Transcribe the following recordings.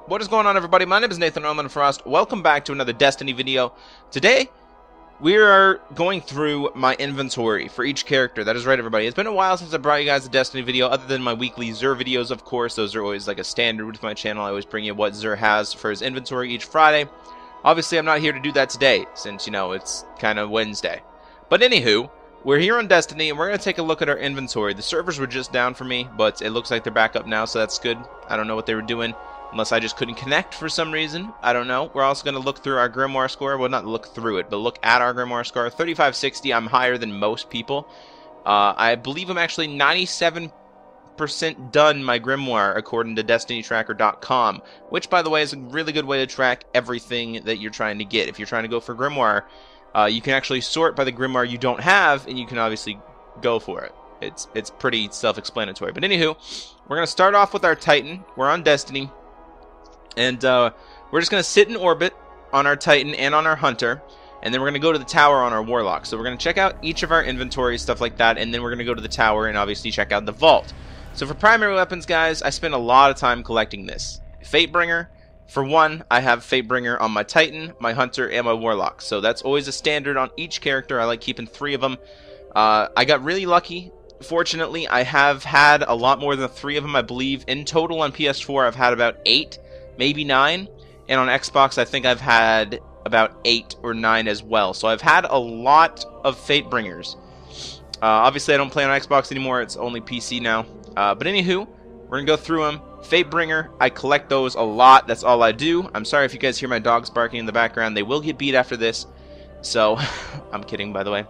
What is going on, everybody? My name is Nathan ELEMENTofFROST. Welcome back to another Destiny video. Today, we are going through my inventory for each character. That is right, everybody. It's been a while since I brought you guys a Destiny video, other than my weekly Xur videos, of course. Those are always like a standard with my channel. I always bring you what Xur has for his inventory each Friday. Obviously, I'm not here to do that today, since, you know, it's kind of Wednesday. But anywho, we're here on Destiny, and we're going to take a look at our inventory. The servers were just down for me, but it looks like they're back up now, so that's good. I don't know what they were doing. Unless I just couldn't connect for some reason. I don't know. We're also going to look through our Grimoire score. Well, not look through it, but look at our Grimoire score. 3560. I'm higher than most people. I believe I'm actually 97% done my Grimoire, according to DestinyTracker.com. Which, by the way, is a really good way to track everything that you're trying to get. If you're trying to go for Grimoire, you can actually sort by the Grimoire you don't have, and you can obviously go for it. It's pretty self-explanatory. But anywho, we're going to start off with our Titan. We're on Destiny. And we're just going to sit in orbit on our Titan and on our Hunter. And then we're going to go to the tower on our Warlock. So we're going to check out each of our inventories, stuff like that. And then we're going to go to the tower and obviously check out the vault. So for primary weapons, guys, I spend a lot of time collecting this. Fatebringer. For one, I have Fatebringer on my Titan, my Hunter, and my Warlock. So that's always a standard on each character. I like keeping 3 of them. I got really lucky. Fortunately, I have had a lot more than 3 of them, I believe. In total on PS4, I've had about 8. Maybe 9, and on Xbox I think I've had about 8 or 9 as well. So I've had a lot of Fatebringers. Obviously I don't play on Xbox anymore, it's only PC now. But anywho, we're going to go through them. Fatebringer, I collect those a lot, that's all I do. I'm sorry if you guys hear my dogs barking in the background, they will get beat after this. So, I'm kidding, by the way.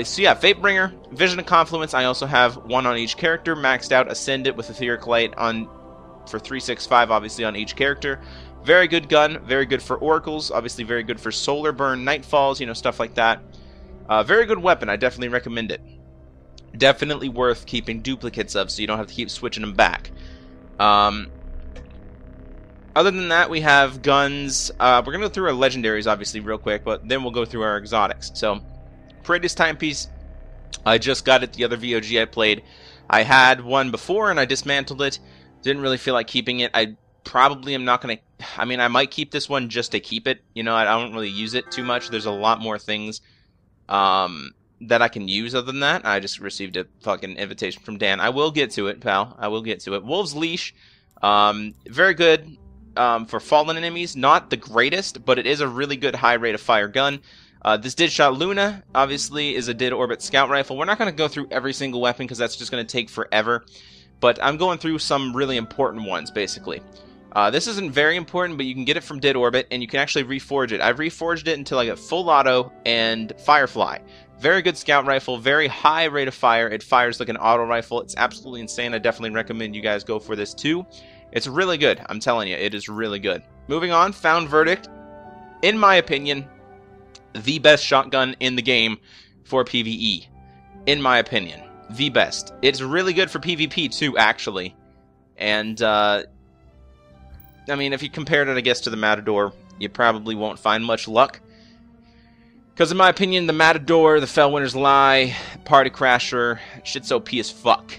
So yeah, Fatebringer, Vision of Confluence, I also have 1 on each character, maxed out, Ascendant with Etheric Light on for 365, obviously, on each character. Very good gun, very good for oracles, obviously very good for solar burn, nightfalls, you know, stuff like that. Very good weapon, I definitely recommend it. Definitely worth keeping duplicates of, so you don't have to keep switching them back. Other than that, we have guns. We're going to go through our legendaries, obviously, real quick, but then we'll go through our exotics. So, Paredes Timepiece, I just got it the other VOG I played. I had one before, and I dismantled it. Didn't really feel like keeping it. I probably am not going to... I mean, I might keep this one just to keep it. You know, I don't really use it too much. There's a lot more things that I can use other than that. I just received a fucking invitation from Dan. I will get to it, pal. I will get to it. Wolf's Leash. Very good for fallen enemies. Not the greatest, but it is a really good high rate of fire gun. This Did Shot Luna, obviously, is a Did Orbit Scout Rifle. We're not going to go through every single weapon because that's just going to take forever. But I'm going through some really important ones, basically. This isn't very important, but you can get it from Did Orbit, and you can actually reforge it. I've reforged it until I get full auto and Firefly. Very good scout rifle, very high rate of fire. It fires like an auto rifle. It's absolutely insane. I definitely recommend you guys go for this too. It's really good. I'm telling you, it is really good. Moving on, Found Verdict. In my opinion, the best shotgun in the game for PvE. In my opinion. The best. It's really good for PvP too, actually. And, I mean, if you compared it, I guess, to the Matador, you probably won't find much luck. Because in my opinion, the Matador, the Fellwinter's Lie, Party Crasher, shit's OP as fuck.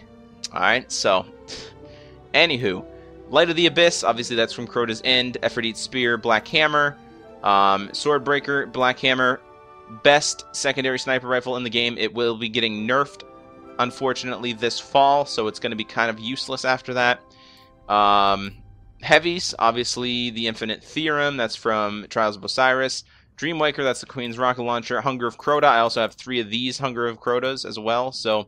Alright, so, anywho. Light of the Abyss, obviously that's from Crota's End. Ephrodite's Spear, Black Hammer. Swordbreaker, Black Hammer. Best secondary sniper rifle in the game. It will be getting nerfed, unfortunately, this fall, so it's going to be kind of useless after that. Heavies, obviously the Infinite Theorem, that's from Trials of Osiris. Dreamwaker, that's the Queen's Rocket Launcher. Hunger of Crota, I also have 3 of these Hunger of Crotas as well, so,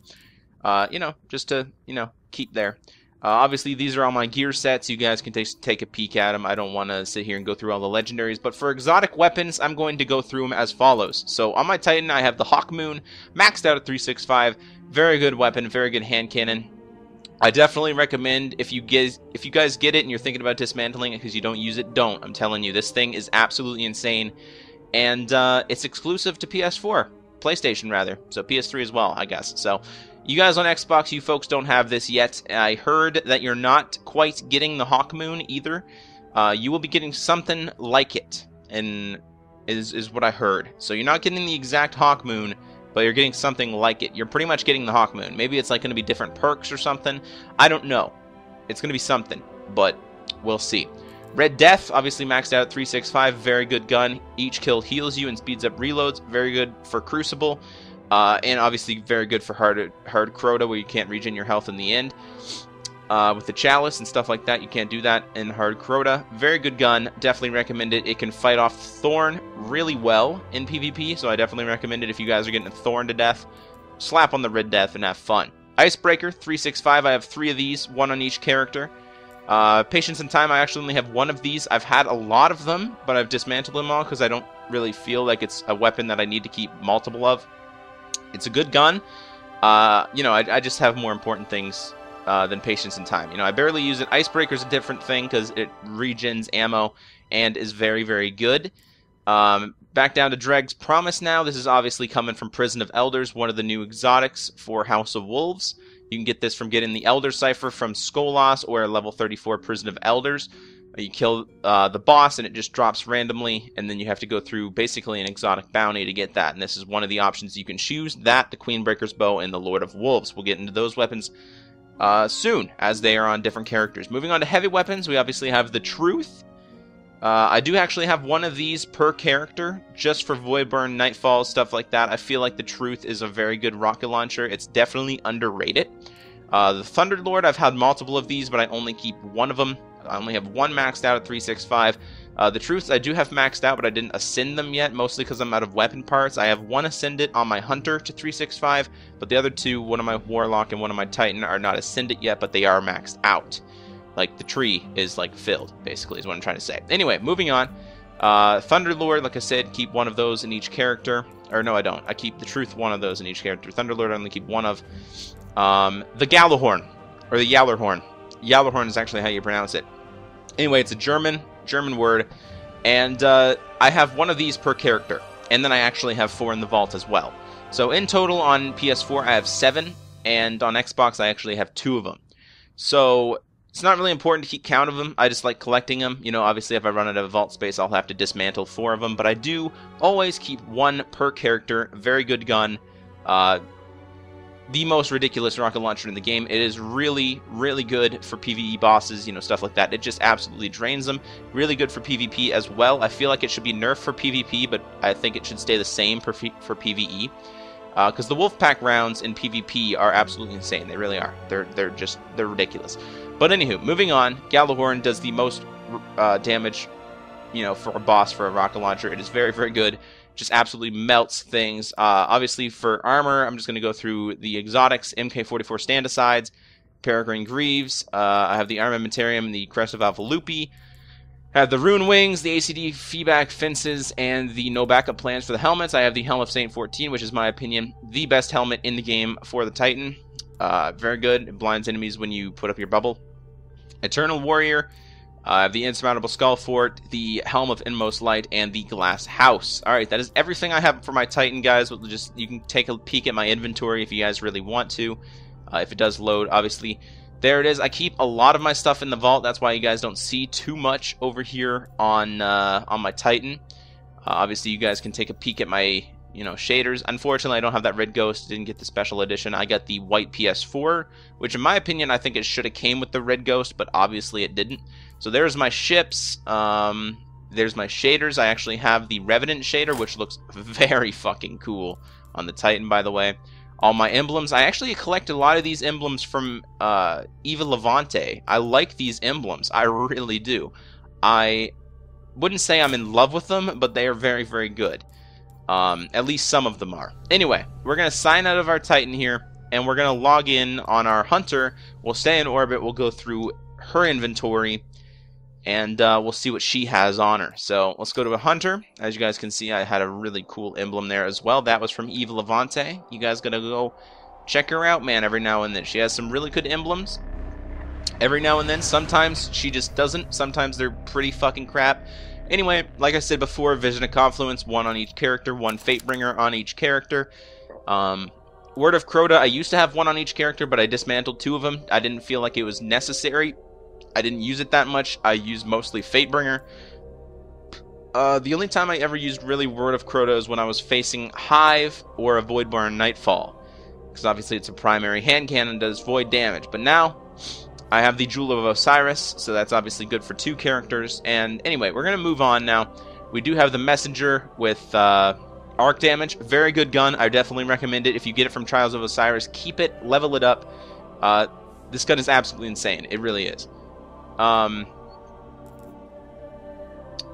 you know, just to, you know, keep there. Obviously, these are all my gear sets. You guys can take a peek at them. I don't want to sit here and go through all the legendaries. But for exotic weapons, I'm going to go through them as follows. So on my Titan, I have the Hawk Moon, maxed out at 365. Very good weapon, very good hand cannon. I definitely recommend, if you guys get it and you're thinking about dismantling it because you don't use it, don't. I'm telling you, this thing is absolutely insane. And it's exclusive to PS4. PlayStation, rather. So PS3 as well, I guess. So... you guys on Xbox, you folks don't have this yet. I heard that you're not quite getting the Hawk Moon either. You will be getting something like it, and is what I heard. So you're not getting the exact Hawk Moon, but you're getting something like it. You're pretty much getting the Hawk Moon. Maybe it's like going to be different perks or something. I don't know. It's going to be something, but we'll see. Red Death, obviously maxed out at 365, very good gun. Each kill heals you and speeds up reloads, very good for Crucible. And obviously very good for hard Crota, where you can't regen your health in the end. With the Chalice and stuff like that, you can't do that in hard Crota. Very good gun, definitely recommend it. It can fight off Thorn really well in PvP, so I definitely recommend it if you guys are getting a Thorn to death. Slap on the Red Death and have fun. Icebreaker, 365, I have 3 of these, 1 on each character. Patience and Time, I actually only have 1 of these. I've had a lot of them, but I've dismantled them all because I don't really feel like it's a weapon that I need to keep multiple of. It's a good gun. You know, I just have more important things than Patience and Time. You know, I barely use it. Icebreaker's a different thing because it regens ammo and is very, very good. Back down to Dreg's Promise now. This is obviously coming from Prison of Elders, one of the new exotics for House of Wolves. You can get this from getting the Elder Cipher from Skolas or a level 34 Prison of Elders. You kill the boss and it just drops randomly, and then you have to go through basically an exotic bounty to get that. And this is one of the options you can choose. That, the Queenbreaker's Bow, and the Lord of Wolves. We'll get into those weapons soon, as they are on different characters. Moving on to heavy weapons, we obviously have the Truth. I do actually have 1 of these per character, just for Voidburn, Nightfall, stuff like that. I feel like the Truth is a very good rocket launcher. It's definitely underrated. The Thunderlord, I've had multiple of these, but I only keep 1 of them. I only have 1 maxed out at 365. The Truths I do have maxed out, but I didn't ascend them yet, mostly because I'm out of weapon parts. I have 1 ascended on my Hunter to 365, but the other 2, one of my Warlock and one of my Titan, are not ascended yet, but they are maxed out. Like, the tree is, like, filled, basically, is what I'm trying to say. Anyway, moving on. Thunderlord, like I said, keep 1 of those in each character. Or, no, I don't. I keep the Truth 1 of those in each character. Thunderlord, I only keep 1 of. The Gjallarhorn, or the Gjallarhorn. Gjallarhorn is actually how you pronounce it. Anyway, it's a German word. And I have 1 of these per character. And then I actually have 4 in the vault as well. So, in total, on PS4, I have 7. And on Xbox, I actually have 2 of them. So, it's not really important to keep count of them. I just like collecting them. You know, obviously if I run out of vault space, I'll have to dismantle 4 of them. But I do always keep 1 per character. Very good gun. The most ridiculous rocket launcher in the game. It is really, really good for PvE bosses, you know, stuff like that. It just absolutely drains them. Really good for PvP as well. I feel like it should be nerfed for PvP, but I think it should stay the same for PvE. Because the Wolfpack rounds in PvP are absolutely insane. They really are. They're ridiculous. But anywho, moving on, Gjallarhorn does the most damage, you know, for a boss for a rocket launcher. It is very, very good. Just absolutely melts things. Obviously, for armor, I'm just going to go through the exotics, MK44 stand-asides, Peregrine Greaves. I have the Armamentarium, the Crest of Alpha Lupi. I have the Rune Wings, the ACD feedback fences, and the no backup plans for the helmets. I have the Helm of Saint 14, which is, my opinion, the best helmet in the game for the Titan. Very good. It blinds enemies when you put up your bubble. Eternal Warrior. I have the Insurmountable Skull Fort, the Helm of Inmost Light, and the Glass House. Alright, that is everything I have for my Titan, guys. You can take a peek at my inventory if you guys really want to. If it does load, obviously. There it is. I keep a lot of my stuff in the vault. That's why you guys don't see too much over here on my Titan. Obviously, you guys can take a peek at my, you know, shaders. Unfortunately, I don't have that red ghost. Didn't get the special edition. I got the white PS4, which in my opinion, I think it should have came with the red ghost, but obviously it didn't. So there's my ships. There's my shaders. I actually have the Revenant shader, which looks very fucking cool on the Titan, by the way. All my emblems. I actually collect a lot of these emblems from Eva Levante. I like these emblems. I really do. I wouldn't say I'm in love with them, but they are very, very good. At least some of them are. Anyway, we're going to sign out of our Titan here, and we're going to log in on our Hunter. We'll stay in orbit. We'll go through her inventory, and we'll see what she has on her. So let's go to a Hunter. As you guys can see, I had a really cool emblem there as well. That was from Eva Levante. You guys got to go check her out, man, every now and then. She has some really good emblems. Every now and then, sometimes she just doesn't. Sometimes they're pretty fucking crap. Anyway, like I said before, Vision of Confluence, 1 on each character, 1 Fatebringer on each character. Word of Crota, I used to have 1 on each character, but I dismantled 2 of them. I didn't feel like it was necessary. I didn't use it that much. I used mostly Fatebringer. The only time I ever used really Word of Crota is when I was facing Hive or a Voidborn Nightfall. Because obviously it's a primary hand cannon, does void damage. But now, I have the Jewel of Osiris, so that's obviously good for 2 characters. And anyway, we're going to move on now. We do have the Messenger with arc damage. Very good gun. I definitely recommend it. If you get it from Trials of Osiris, keep it, level it up. This gun is absolutely insane. It really is.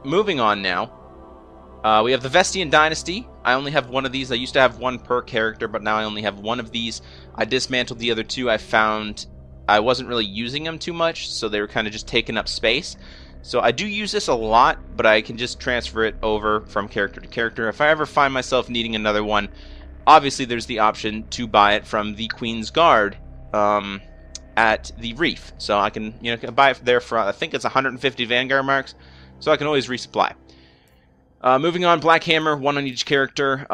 Moving on now. We have the Vestian Dynasty. I only have one of these. I used to have one per character, but now I only have one of these. I dismantled the other 2. I found I wasn't really using them too much, so they were kind of just taking up space. So I do use this a lot, but I can just transfer it over from character to character. If I ever find myself needing another one, obviously there's the option to buy it from the Queen's Guard at the Reef. So I can, buy it there for, I think it's 150 Vanguard marks, so I can always resupply. Moving on, Black Hammer, 1 on each character.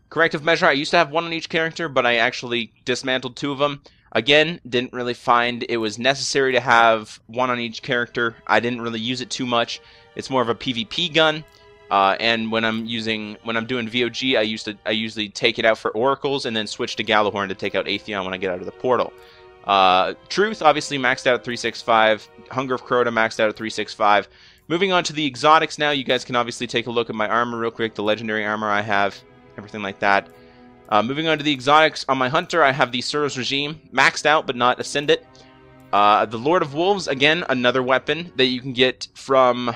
Corrective Measure, I used to have 1 on each character, but I actually dismantled 2 of them. Again, didn't really find it was necessary to have 1 on each character. I didn't really use it too much. It's more of a PvP gun, and when I'm doing VOG, I usually take it out for oracles and then switch to Gallahorn to take out Atheon when I get out of the portal. Truth, obviously maxed out at 365. Hunger of Crota maxed out at 365. Moving on to the exotics now, you guys can obviously take a look at my armor real quick, the legendary armor I have, everything like that. Moving on to the exotics, on my Hunter, I have the Suros Regime, maxed out but not ascended. The Lord of Wolves, again, another weapon that you can get from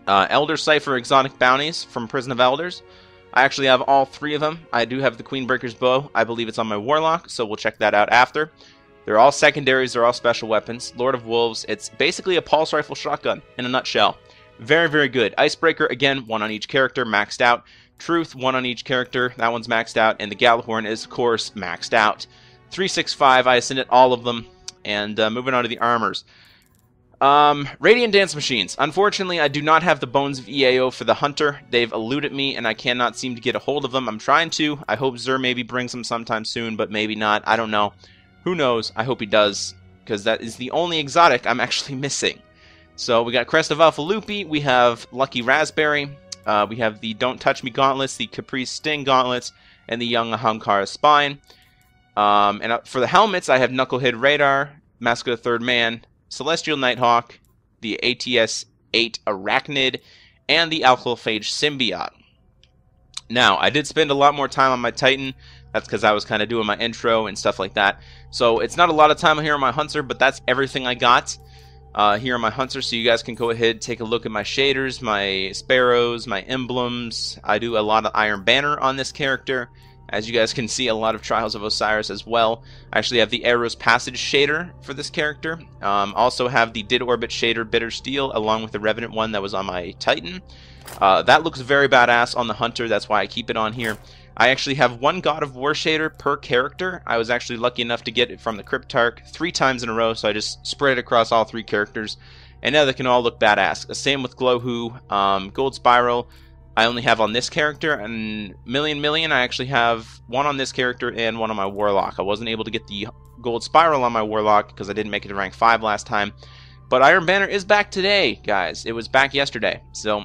Elder Cipher exotic bounties from Prison of Elders. I actually have all 3 of them. I do have the Queenbreaker's Bow. I believe it's on my Warlock, so we'll check that out after. They're all secondaries, they're all special weapons. Lord of Wolves, it's basically a pulse rifle shotgun in a nutshell. Very, very good. Icebreaker, again, 1 on each character, maxed out. Truth, 1 on each character, that one's maxed out. And the Gallahorn is, of course, maxed out. 365, I ascended all of them. And moving on to the armors. Radiant Dance Machines. Unfortunately, I do not have the Bones of EAO for the Hunter. They've eluded me, and I cannot seem to get a hold of them. I'm trying to. I hope Zur maybe brings them sometime soon, but maybe not. I don't know. Who knows? I hope he does, because that is the only exotic I'm actually missing. So we got Crest of Alpha Lupi, we have Lucky Raspberry, we have the Don't Touch Me Gauntlets, the Caprice Sting Gauntlets, and the Young Ahamkara Spine. And for the helmets, I have Knucklehead Radar, Mask of the Third Man, Celestial Nighthawk, the ATS-8 Arachnid, and the Alcalophage Symbiote. Now, I did spend a lot more time on my Titan. That's because I was kind of doing my intro and stuff like that. So it's not a lot of time here on my Hunter, but that's everything I got here on my Hunter. So you guys can go ahead, take a look at my shaders, my sparrows, my emblems. I do a lot of Iron Banner on this character. As you guys can see, a lot of Trials of Osiris as well. I actually have the Arrow's Passage shader for this character. Also have the Did Orbit shader, Bitter Steel, along with the Revenant one that was on my Titan. That looks very badass on the Hunter. That's why I keep it on here. I actually have 1 God of War shader per character. I was actually lucky enough to get it from the Cryptarch 3 times in a row, so I just spread it across all 3 characters. And now they can all look badass. Same with Glowhoo, Gold Spiral. I only have on this character, and Million, I actually have 1 on this character and 1 on my Warlock. I wasn't able to get the Gold Spiral on my Warlock because I didn't make it to rank 5 last time. But Iron Banner is back today, guys. It was back yesterday. So,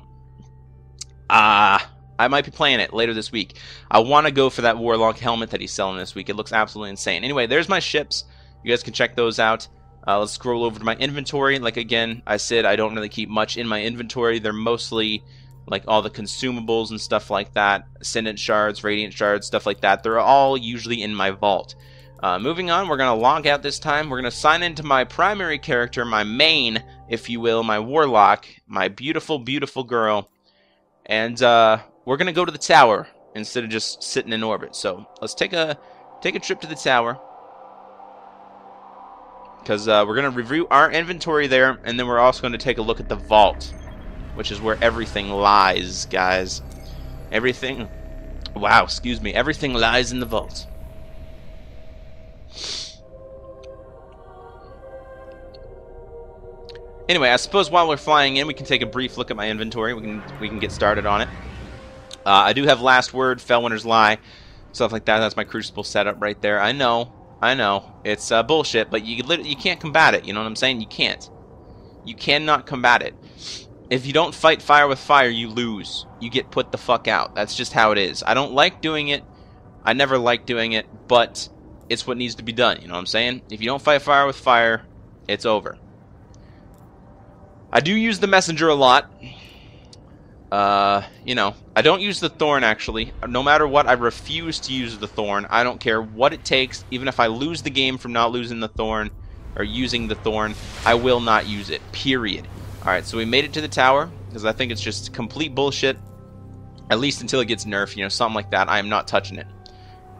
I might be playing it later this week. I want to go for that Warlock helmet that he's selling this week. It looks absolutely insane. Anyway, there's my ships. You guys can check those out. Let's scroll over to my inventory. Like, again, I said I don't really keep much in my inventory. They're mostly like all the consumables and stuff like that. Ascendant Shards, Radiant Shards, stuff like that. They're all usually in my vault. Moving on, we're going to log out this time. We're going to sign into my primary character, my main, if you will, my Warlock, my beautiful, beautiful girl. And we're going to go to the tower instead of just sitting in orbit. So let's take a trip to the tower. Because we're going to review our inventory there, and then we're also going to take a look at the vault, which is where everything lies, guys. Everything... Wow, excuse me. Everything lies in the vault. Anyway, I suppose while we're flying in, we can take a brief look at my inventory. We can get started on it. I do have Last Word, Fellwinter's Lie, stuff like that. That's my Crucible setup right there. I know. It's bullshit, but you can't combat it. You know what I'm saying? You can't. You cannot combat it. If you don't fight fire with fire, you lose. You get put the fuck out. That's just how it is. I don't like doing it. I never like doing it, but it's what needs to be done. You know what I'm saying? If you don't fight fire with fire, it's over. I do use the messenger a lot. You know, I don't use the thorn, actually. No matter what, I refuse to use the thorn. I don't care what it takes. Even if I lose the game from not losing the thorn, or using the thorn, I will not use it, period. Alright, so we made it to the tower, because I think it's just complete bullshit. At least until it gets nerfed, you know, something like that. I am not touching it.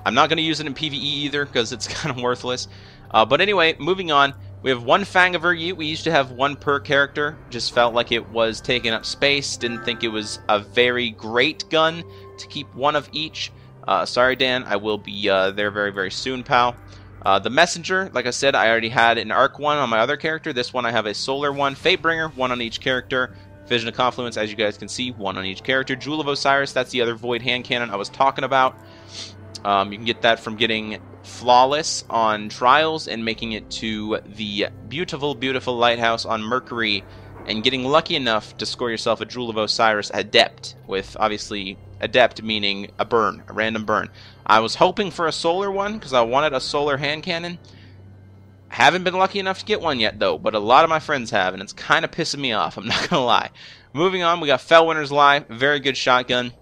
I'm not going to use it in PvE either, because it's kind of worthless. But anyway, moving on. We have one Fang of Yu. We used to have one per character. Just felt like it was taking up space. Didn't think it was a very great gun to keep one of each. Sorry, Dan. I will be there very, very soon, pal. The Messenger, like I said, I already had an Arc one on my other character. This one I have a Solar one. Fatebringer, one on each character. Vision of Confluence, as you guys can see, one on each character. Jewel of Osiris, that's the other Void hand cannon I was talking about. You can get that from getting Flawless on Trials and making it to the beautiful, beautiful Lighthouse on Mercury and getting lucky enough to score yourself a Jewel of Osiris Adept, with obviously Adept meaning a burn, a random burn. I was hoping for a solar one because I wanted a solar hand cannon. Haven't been lucky enough to get one yet, though, but a lot of my friends have, and it's kind of pissing me off, I'm not going to lie. Moving on, we got Fellwinter's Lie, very good shotgun.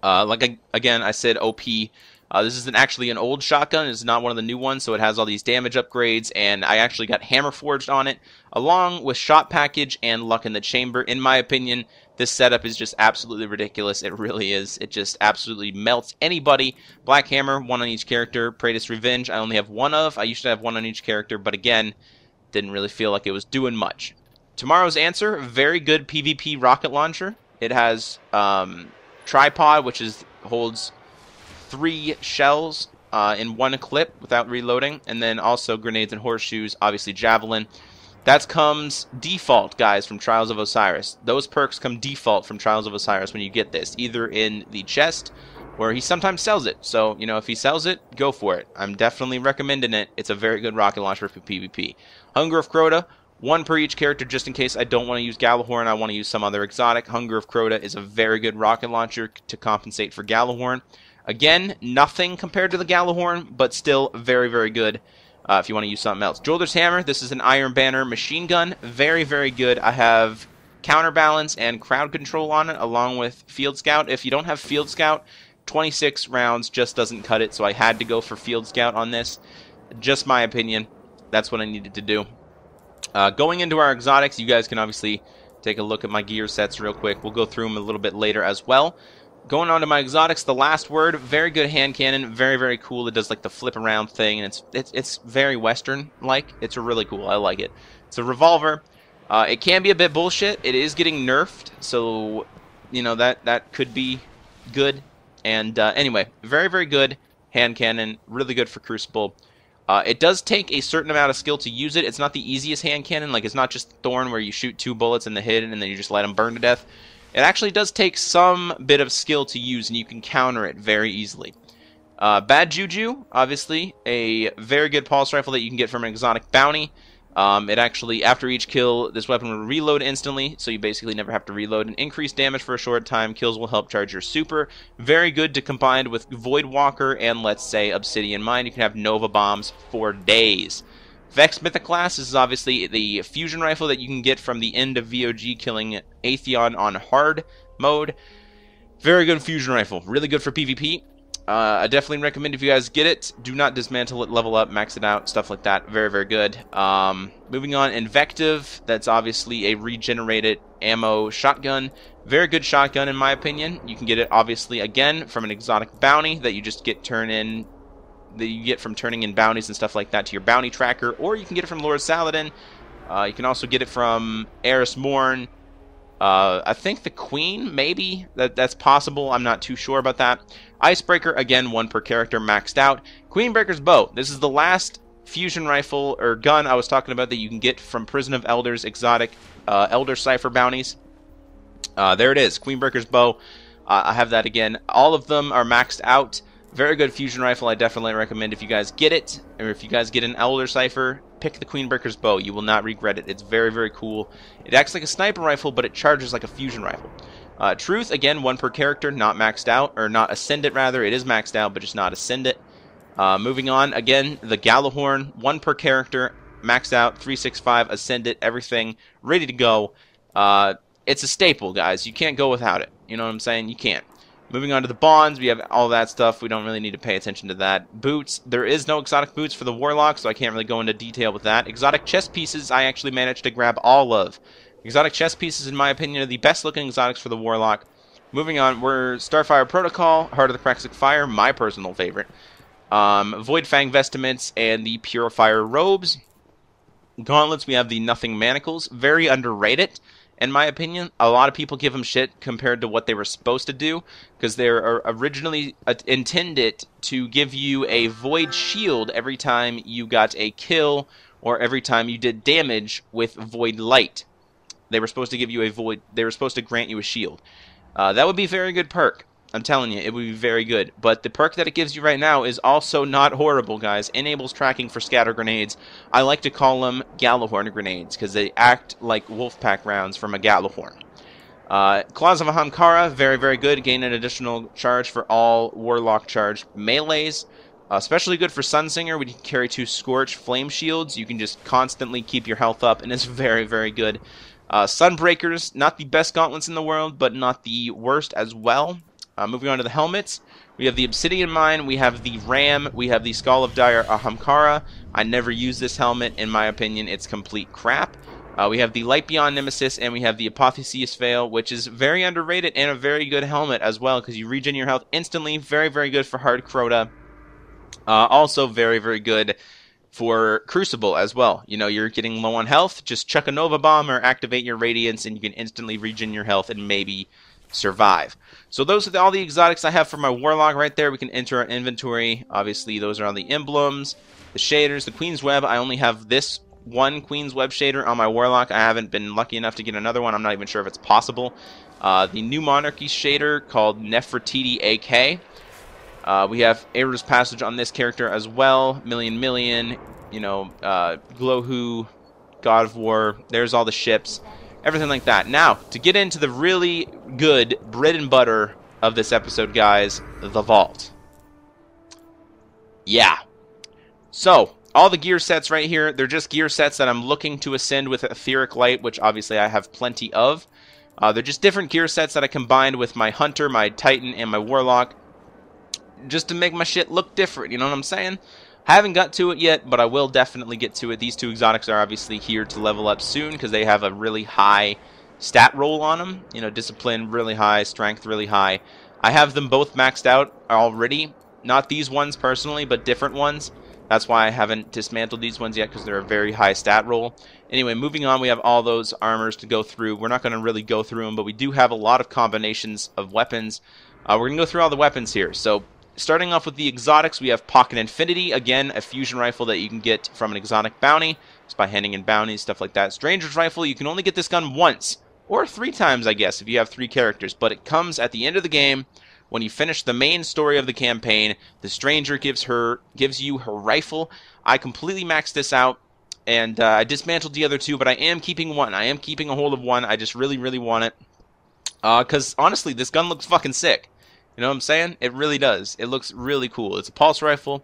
Again, I said OP. This is actually an old shotgun. It's not one of the new ones, so it has all these damage upgrades, and I actually got Hammer Forged on it, along with Shot Package and Luck in the Chamber. In my opinion, this setup is just absolutely ridiculous. It really is. It just absolutely melts anybody. Black Hammer, one on each character. Praetus Revenge, I only have one of. I used to have one on each character, but again, didn't really feel like it was doing much. Tomorrow's Answer, very good PvP rocket launcher. It has tripod, which holds 3 shells in one clip without reloading, and then also grenades and horseshoes, obviously javelin. That comes default, guys, from Trials of Osiris. Those perks come default from Trials of Osiris when you get this, either in the chest, where he sometimes sells it. So, you know, if he sells it, go for it. I'm definitely recommending it. It's a very good rocket launcher for PvP. Hunger of Crota, 1 per each character, just in case I don't want to use Gallahorn, I want to use some other exotic. Hunger of Crota is a very good rocket launcher to compensate for Gallahorn. Again, nothing compared to the Gallahorn, but still very, very good if you want to use something else. Jolder's Hammer, this is an Iron Banner machine gun. Very, very good. I have counterbalance and crowd control on it, along with Field Scout. If you don't have Field Scout, 26 rounds just doesn't cut it, so I had to go for Field Scout on this. Just my opinion. That's what I needed to do. Going into our exotics, you guys can obviously take a look at my gear sets real quick. We'll go through them a little bit later as well. Going on to my exotics, the Last Word, very good hand cannon, very, very cool. It does like the flip around thing, and it's very Western-like. It's really cool. I like it. It's a revolver. It can be a bit bullshit. It is getting nerfed, so you know that could be good. And anyway, very, very good hand cannon. Really good for Crucible. It does take a certain amount of skill to use it. It's not the easiest hand cannon. Like, it's not just Thorn where you shoot 2 bullets in the hit and then you just let them burn to death. It actually does take some bit of skill to use, and you can counter it very easily. Bad Juju, obviously, a very good pulse rifle that you can get from an exotic bounty. It actually, after each kill, this weapon will reload instantly, so you basically never have to reload. And increased damage for a short time. Kills will help charge your super. Very good to combine with Void Walker and, let's say, Obsidian Mine. You can have Nova Bombs for days. Vex Mythoclast, this is obviously the fusion rifle that you can get from the end of VOG, killing Atheon on hard mode. Very good fusion rifle. Really good for PvP. I definitely recommend if you guys get it, do not dismantle it, level up, max it out, stuff like that. Very, very good. Moving on, Invective. That's obviously a regenerated ammo shotgun. Very good shotgun in my opinion. You can get it obviously again from an exotic bounty that you just get from turning in bounties and stuff like that to your bounty tracker, or you can get it from Lord Saladin. You can also get it from Eris Morn. I think the Queen, maybe. That's possible. I'm not too sure about that. Icebreaker, again, 1 per character, maxed out. Queenbreaker's Bow. This is the last fusion rifle or gun I was talking about that you can get from Prison of Elders exotic Elder Cipher bounties. There it is, Queenbreaker's Bow. I have that again. All of them are maxed out. Very good fusion rifle. I definitely recommend if you guys get it, or if you guys get an Elder Cipher, pick the Queenbreaker's Bow. You will not regret it. It's very, very cool. It acts like a sniper rifle, but it charges like a fusion rifle. Truth, again, 1 per character, not maxed out, or not ascendant rather. It is maxed out, but just not ascendant. Moving on, again, the Gallahorn, 1 per character, maxed out, 365, Ascended, everything ready to go. It's a staple, guys. You can't go without it. You know what I'm saying? You can't. Moving on to the bonds, we have all that stuff. We don't really need to pay attention to that. Boots, there is no exotic boots for the Warlock, so I can't really go into detail with that. Exotic chest pieces, I actually managed to grab all of. Exotic chest pieces, in my opinion, are the best looking exotics for the Warlock. Moving on, we're Starfire Protocol, Heart of the Praxic Fire, my personal favorite. Void Fang Vestments, and the Purifier Robes. Gauntlets, we have the Nothing Manacles, very underrated. In my opinion, a lot of people give them shit compared to what they were supposed to do, because they are originally intended to give you a void shield every time you got a kill, or every time you did damage with void light. They were supposed to give you a void. They were supposed to grant you a shield. That would be a very good perk. I'm telling you, it would be very good. But the perk that it gives you right now is also not horrible, guys. Enables tracking for scatter grenades. I like to call them Gallahorn grenades, because they act like Wolfpack rounds from a Gallahorn. Claws of Ahamkara, very, very good. Gain an additional charge for all Warlock charged melees. Especially good for Sunsinger. We can carry 2 Scorch Flame Shields. You can just constantly keep your health up, and it's very, very good. Sunbreakers, not the best gauntlets in the world, but not the worst as well. Moving on to the helmets, we have the Obsidian Mine, we have the Ram, we have the Skull of Dire Ahamkara. I never use this helmet. In my opinion, it's complete crap. We have the Light Beyond Nemesis, and we have the Apotheosis Veil, which is very underrated and a very good helmet as well, because you regen your health instantly. Very, very good for hard Crota. Also very, very good for Crucible as well. You know, you're getting low on health, just chuck a Nova Bomb or activate your Radiance, and you can instantly regen your health and maybe survive. So those are all the exotics I have for my Warlock right there. We can enter our inventory. Obviously, those are on the emblems, the shaders, the Queen's Web. I only have this one Queen's Web shader on my Warlock. I haven't been lucky enough to get another one. I'm not even sure if it's possible. The New Monarchy shader called Nefertiti AK. We have Aura's Passage on this character as well. Million, you know, Glowhu, God of War. There's all the ships. Everything like that. Now, to get into the really good bread and butter of this episode, guys, the Vault. Yeah. So, all the gear sets right here, they're just gear sets that I'm looking to ascend with Etheric Light, which obviously I have plenty of. They're just different gear sets that I combined with my Hunter, my Titan, and my Warlock, just to make my shit look different, you know what I'm saying? I haven't got to it yet, but I will definitely get to it. These 2 exotics are obviously here to level up soon, because they have a really high stat roll on them. You know, Discipline really high, Strength really high. I have them both maxed out already. Not these ones personally, but different ones. That's why I haven't dismantled these ones yet, because they're a very high stat roll. Anyway, moving on, we have all those armors to go through. We're not going to really go through them, but we do have a lot of combinations of weapons. We're going to go through all the weapons here. So, starting off with the exotics, we have Pocket Infinity. Again, a fusion rifle that you can get from an exotic bounty, just by handing in bounties, stuff like that. Stranger's Rifle, you can only get this gun once, or 3 times, I guess, if you have 3 characters. But it comes at the end of the game. When you finish the main story of the campaign, the Stranger gives you her rifle. I completely maxed this out, and I dismantled the other 2, but I am keeping one. I am keeping a hold of one. I just really, really want it. Because, honestly, this gun looks fucking sick. You know what I'm saying? It really does. It looks really cool. It's a pulse rifle,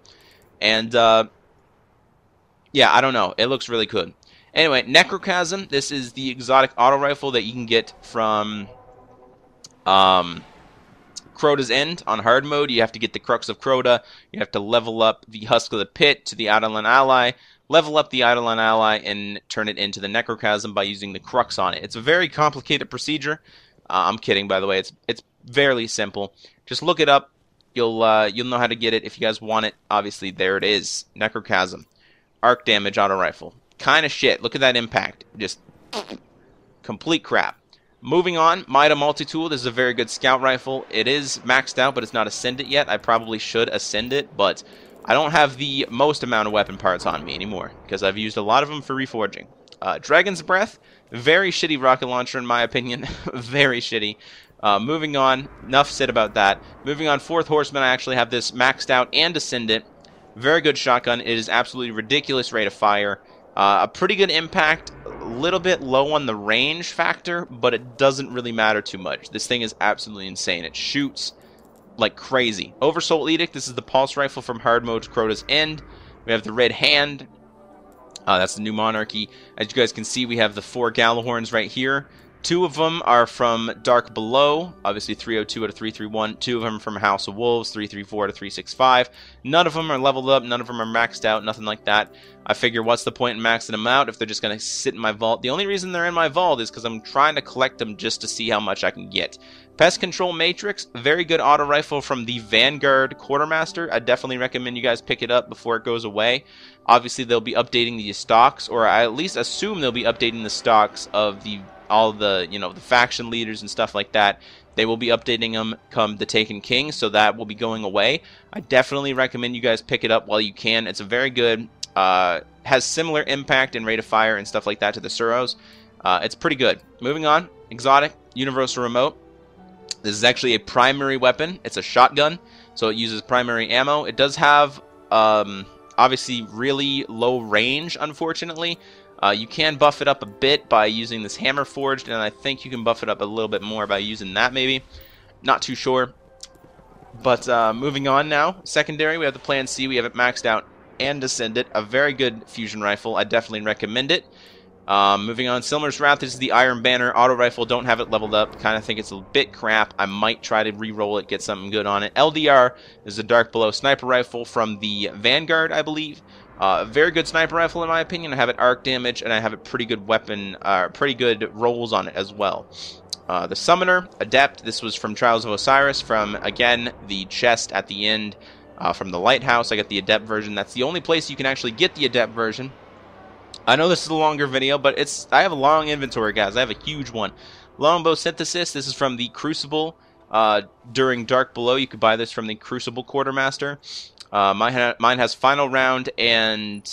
and, yeah, I don't know. It looks really good. Anyway, Necrochasm. This is the exotic auto rifle that you can get from, Crota's End on hard mode. You have to get the Crux of Crota. You have to level up the Husk of the Pit to the Eidolon Ally, level up the Eidolon Ally, and turn it into the Necrochasm by using the Crux on it. It's a very complicated procedure. I'm kidding, by the way. It's fairly simple. Just look it up. You'll know how to get it if you guys want it. Obviously, there it is. Necrochasm. Arc damage auto rifle. Kind of shit. Look at that impact. Just complete crap. Moving on, Mida Multi-Tool. This is a very good scout rifle. It is maxed out, but it's not ascended yet. I probably should ascend it, but I don't have the most amount of weapon parts on me anymore, because I've used a lot of them for reforging. Dragon's Breath. Very shitty rocket launcher, in my opinion. Very shitty. Moving on, enough said about that. Moving on, Fourth Horseman, I actually have this maxed out and ascended. Very good shotgun. It is absolutely ridiculous rate of fire. A pretty good impact, a little bit low on the range factor, but it doesn't really matter too much. This thing is absolutely insane. It shoots like crazy. Oversoul Edict, this is the pulse rifle from hard mode Crota's End. We have the Red Hand. That's the new Monarchy. As you guys can see, we have the 4 Galahorns right here. 2 of them are from Dark Below, obviously 302 out of 331. 2 of them from House of Wolves, 334 out of 365. None of them are leveled up, none of them are maxed out, nothing like that. I figure what's the point in maxing them out if they're just going to sit in my vault? The only reason they're in my vault is because I'm trying to collect them just to see how much I can get. Pest Control Matrix, very good auto rifle from the Vanguard Quartermaster. I definitely recommend you guys pick it up before it goes away. Obviously, they'll be updating the stocks, or I at least assume they'll be updating the stocks of all the, you know, the faction leaders and stuff like that. They will be updating them come the Taken King, so that will be going away. I definitely recommend you guys pick it up while you can. It's a very good, has similar impact and rate of fire and stuff like that to the Suros. It's pretty good. Moving on, exotic, universal remote. This is actually a primary weapon. It's a shotgun, so it uses primary ammo. It does have, obviously, really low range, unfortunately. You can buff it up a bit by using this Hammer Forged, and I think you can buff it up a little bit more by using that, maybe. Not too sure. But moving on now. Secondary, we have the Plan C. We have it maxed out and Ascended. A very good fusion rifle. I definitely recommend it. Moving on, Silmar's Wrath. This is the Iron Banner auto rifle. Don't have it leveled up. Kind of think it's a bit crap. I might try to re-roll it, get something good on it. LDR is the Dark Below sniper rifle from the Vanguard, I believe. Very good sniper rifle in my opinion. I have it arc damage, and I have a pretty good weapon, pretty good rolls on it as well. The Summoner, Adept. This was from Trials of Osiris, from, again, the chest at the end from the Lighthouse. I got the Adept version. That's the only place you can actually get the Adept version. I know this is a longer video, but I have a long inventory, guys. I have a huge one. Longbow Synthesis. This is from the Crucible during Dark Below. You could buy this from the Crucible Quartermaster. Mine has Final Round and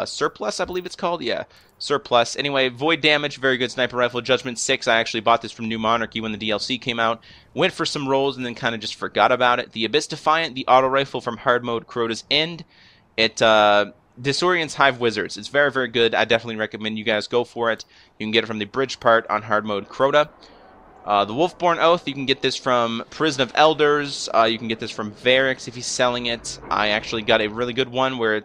Surplus, I believe it's called. Yeah, Surplus. Anyway, Void Damage, very good sniper rifle. Judgment 6, I actually bought this from New Monarchy when the DLC came out. Went for some rolls and then kind of just forgot about it. The Abyss Defiant, the auto rifle from hard mode Crota's End. It disorients Hive Wizards. It's very, very good. I definitely recommend you guys go for it. You can get it from the bridge part on hard mode Crota. The Wolfborn Oath, you can get this from Prison of Elders. You can get this from Varix if he's selling it. I actually got a really good one where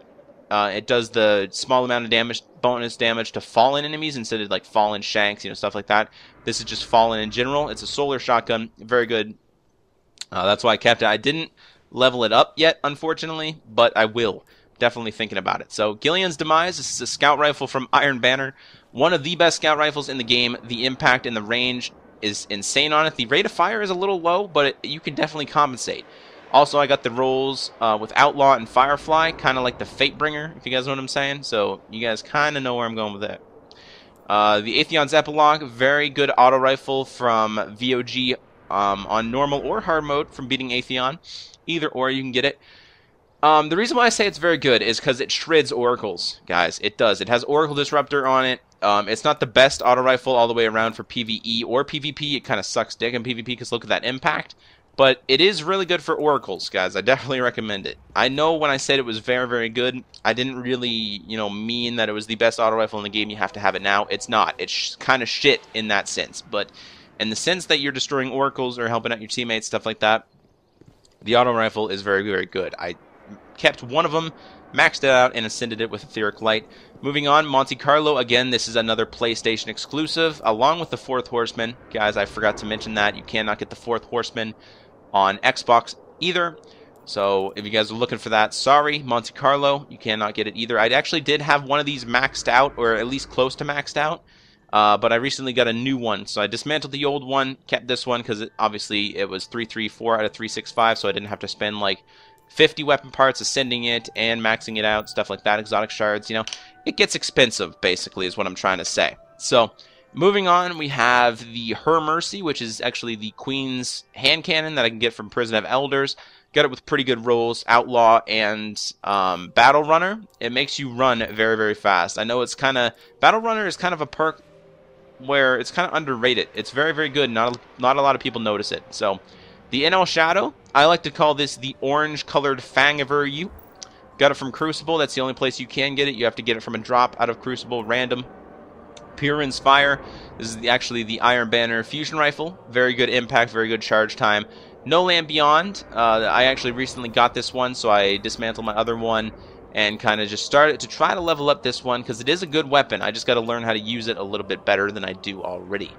it does the small amount of damage, bonus damage to fallen enemies instead of like fallen shanks, you know, stuff like that. This is just fallen in general. It's a solar shotgun, very good. That's why I kept it. I didn't level it up yet, unfortunately, but I will. Definitely thinking about it. So, Gillian's Demise. This is a scout rifle from Iron Banner. One of the best scout rifles in the game. The impact and the range is insane on it. The rate of fire is a little low, but you can definitely compensate. Also, I got the rolls with Outlaw and Firefly, kind of like the Fatebringer, if you guys know what I'm saying. So, you guys kind of know where I'm going with that. The Atheon's Epilogue, very good auto rifle from VOG on normal or hard mode from beating Atheon. Either or, you can get it. The reason why I say it's very good is because it shreds oracles, guys. It does. It has Oracle Disruptor on it. It's not the best auto rifle all the way around for PvE or PvP. It kind of sucks dick in PvP because look at that impact. But it is really good for oracles, guys. I definitely recommend it. I know when I said it was very, very good, I didn't really, you know, mean that it was the best auto rifle in the game. You have to have it now. It's not. It's kind of shit in that sense. But in the sense that you're destroying oracles or helping out your teammates, stuff like that, the auto rifle is very, very good. I kept one of them, maxed it out, and ascended it with Etheric Light. Moving on, Monte Carlo. Again, this is another PlayStation exclusive, along with the Fourth Horseman. Guys, I forgot to mention that. You cannot get the Fourth Horseman on Xbox either. So, if you guys are looking for that, sorry, Monte Carlo, you cannot get it either. I actually did have one of these maxed out, or at least close to maxed out. But I recently got a new one, so I dismantled the old one, kept this one, because obviously it was 334 out of 365, so I didn't have to spend like 50 weapon parts ascending it and maxing it out, stuff like that, exotic shards, you know. It gets expensive, basically, is what I'm trying to say. So, moving on, we have the Her Mercy, which is actually the Queen's hand cannon that I can get from Prison of Elders. Got it with pretty good rolls, Outlaw and Battle Runner. It makes you run very, very fast. I know it's kind of... Battle Runner is kind of a perk where it's kind of underrated. It's very, very good. Not a lot of people notice it. So, the NL Shadow, I like to call this the orange-colored Fang of Ur-Yu. Got it from Crucible. That's the only place you can get it. You have to get it from a drop out of Crucible, random. Pure Inspire. This is actually the Iron Banner Fusion Rifle. Very good impact, very good charge time. No Land Beyond. I actually recently got this one, so I dismantled my other one and kind of just started to try to level up this one because it is a good weapon. I just got to learn how to use it a little bit better than I do already.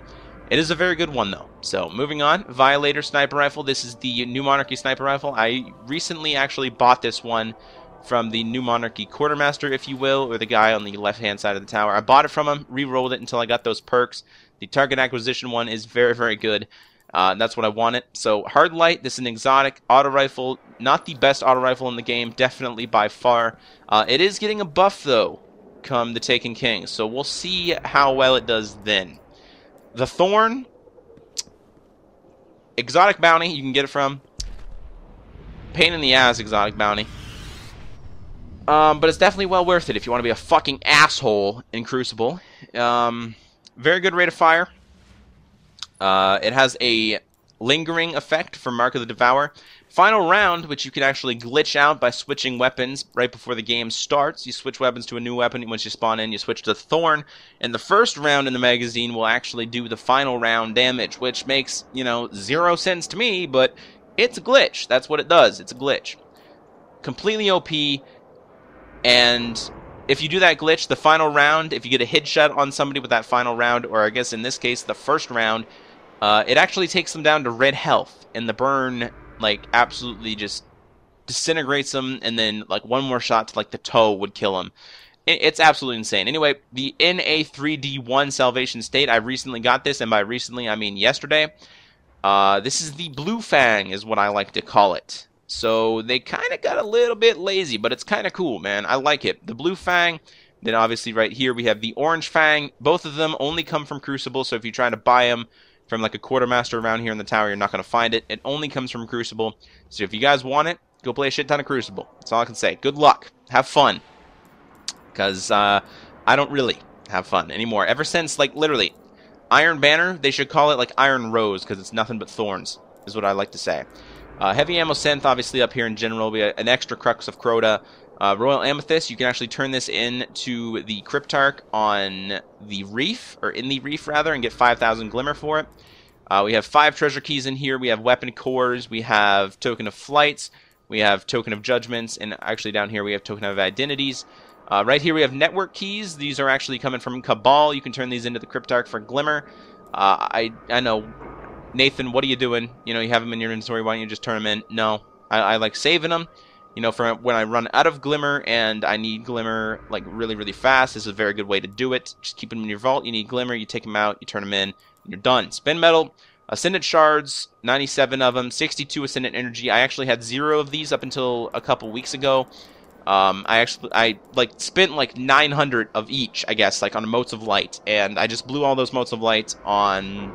It is a very good one, though. So, moving on. Violator Sniper Rifle. This is the New Monarchy Sniper Rifle. I recently actually bought this one from the New Monarchy Quartermaster, if you will, or the guy on the left-hand side of the tower. I bought it from him, re-rolled it until I got those perks. The target acquisition one is very, very good. That's what I wanted. So, Hard Light, this is an exotic auto rifle. Not the best auto rifle in the game, definitely by far. It is getting a buff, though, come the Taken King. So, we'll see how well it does then. The Thorn, exotic bounty, you can get it from. Pain in the ass exotic bounty. But it's definitely well worth it if you want to be a fucking asshole in Crucible. Very good rate of fire. It has a lingering effect for Mark of the Devourer. Final round, which you can actually glitch out by switching weapons right before the game starts. You switch weapons to a new weapon. Once you spawn in, you switch to Thorn. And the first round in the magazine will actually do the final round damage, which makes, 0 sense to me, but it's a glitch. That's what it does. It's a glitch. Completely OP. And if you do that glitch, the final round, if you get a headshot on somebody with that final round, or I guess in this case, the first round, it actually takes them down to red health. And the burn, absolutely just disintegrates them, and then, one more shot to, the toe would kill them. It's absolutely insane. Anyway, the NA3D1 Salvation State, I recently got this, and by recently, I mean yesterday. This is the Blue Fang, is what I like to call it. So, they kind of got a little bit lazy, but it's kind of cool, man. I like it. The Blue Fang, then obviously right here we have the Orange Fang. Both of them only come from Crucible, so if you try to buy them from a quartermaster around here in the tower, you're not going to find it. It only comes from Crucible. So if you guys want it, go play a shit ton of Crucible. That's all I can say. Good luck. Have fun. Because I don't really have fun anymore. Ever since, literally, Iron Banner, they should call it, Iron Rose, because it's nothing but thorns, is what I like to say. Heavy Ammo Synth, obviously, up here in general. We have an extra Crux of Crota. Royal Amethyst, you can actually turn this into the Cryptarch on the Reef, or in the Reef, rather, and get 5,000 Glimmer for it. We have 5 treasure keys in here. We have Weapon Cores. We have Token of Flights. We have Token of Judgments. And actually down here we have Token of Identities. Right here we have Network Keys. These are actually coming from Cabal. You can turn these into the Cryptarch for Glimmer. I know, Nathan, what are you doing? You have them in your inventory. Why don't you just turn them in? No, I like saving them. For when I run out of Glimmer and I need Glimmer, really, really fast, this is a very good way to do it. Just keep them in your vault. You need Glimmer, you take them out, you turn them in, and you're done. Spin Metal, Ascendant Shards, 97 of them, 62 Ascendant Energy. I actually had 0 of these up until a couple weeks ago. I spent 900 of each, I guess, on Motes of Light, and I just blew all those Motes of Light on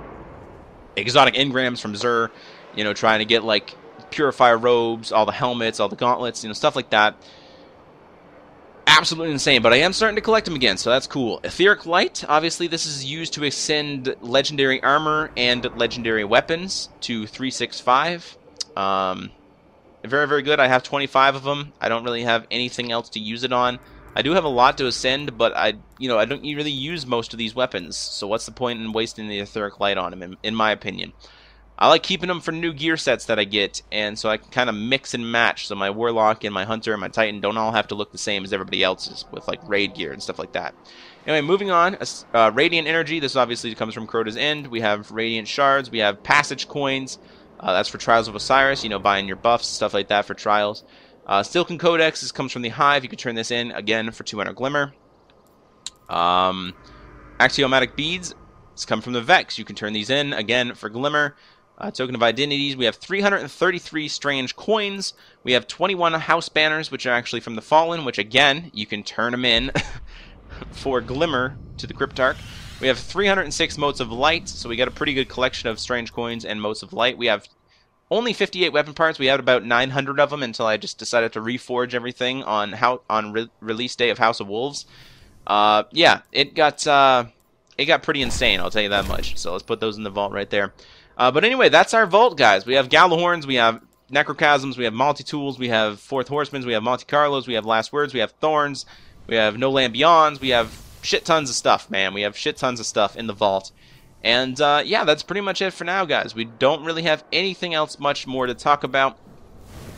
exotic engrams from Xur, trying to get, Purifier robes, all the helmets, all the gauntlets, stuff like that. Absolutely insane, but I am starting to collect them again, so that's cool. Etheric Light, obviously this is used to ascend legendary armor and legendary weapons to 365. Very, very good. I have 25 of them. I don't really have anything else to use it on. I do have a lot to ascend, but I don't really use most of these weapons, so what's the point in wasting the Etheric Light on them, in my opinion? I like keeping them for new gear sets that I get, and so I can kind of mix and match, so my Warlock and my Hunter and my Titan don't all have to look the same as everybody else's, with raid gear and stuff like that. Anyway, moving on, Radiant Energy, this obviously comes from Crota's End. We have Radiant Shards, we have Passage Coins, that's for Trials of Osiris, buying your buffs, stuff like that for Trials. Silken Codex, this comes from the Hive, you can turn this in, again, for 200 Glimmer. Axiomatic Beads, this come from the Vex, you can turn these in, again, for Glimmer. Token of Identities, we have 333 Strange Coins, we have 21 House Banners, which are actually from the Fallen, which again, you can turn them in for Glimmer to the Cryptarch. We have 306 Motes of Light, so we got a pretty good collection of Strange Coins and Motes of Light. We have only 58 weapon parts, we had about 900 of them until I just decided to reforge everything on release day of House of Wolves. Yeah, it got pretty insane, I'll tell you that much, so let's put those in the vault right there. But anyway, that's our vault, guys. We have Galahorns, we have Necrochasms, we have Multi-Tools, we have Fourth Horsemen, we have Monte Carlos, we have Last Words, we have Thorns, we have No Land Beyonds, we have shit tons of stuff, man. We have shit tons of stuff in the vault. And yeah, that's pretty much it for now, guys. We don't really have anything else much more to talk about.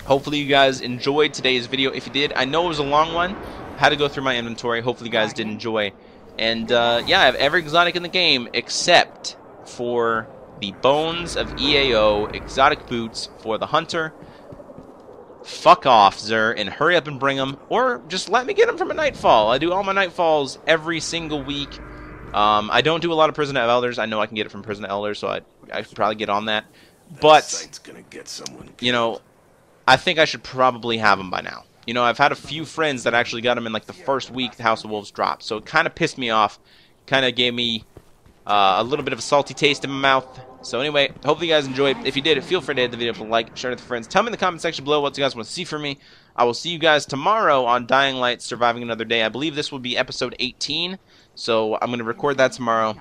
Hopefully you guys enjoyed today's video. If you did, I know it was a long one. I had to go through my inventory. Hopefully you guys did enjoy. And yeah, I have every exotic in the game except for the Bones of EAO exotic boots for the Hunter. Fuck off, Zer, and hurry up and bring them. Or just let me get them from a Nightfall. I do all my Nightfalls every single week. I don't do a lot of Prison of Elders. I know I can get it from Prison of Elders, so I should probably get on that. But, you know, I think I should probably have them by now. You know, I've had a few friends that actually got them in like the first week the House of Wolves dropped. So it kind of pissed me off. Kind of gave me a little bit of a salty taste in my mouth. So anyway, hopefully you guys enjoyed. If you did, feel free to hit the video with a like, share it with friends. Tell me in the comment section below what you guys want to see from me. I will see you guys tomorrow on Dying Light Surviving Another Day. I believe this will be episode 18. So I'm going to record that tomorrow.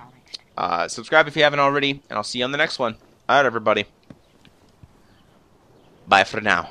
Subscribe if you haven't already, and I'll see you on the next one. Alright, everybody. Bye for now.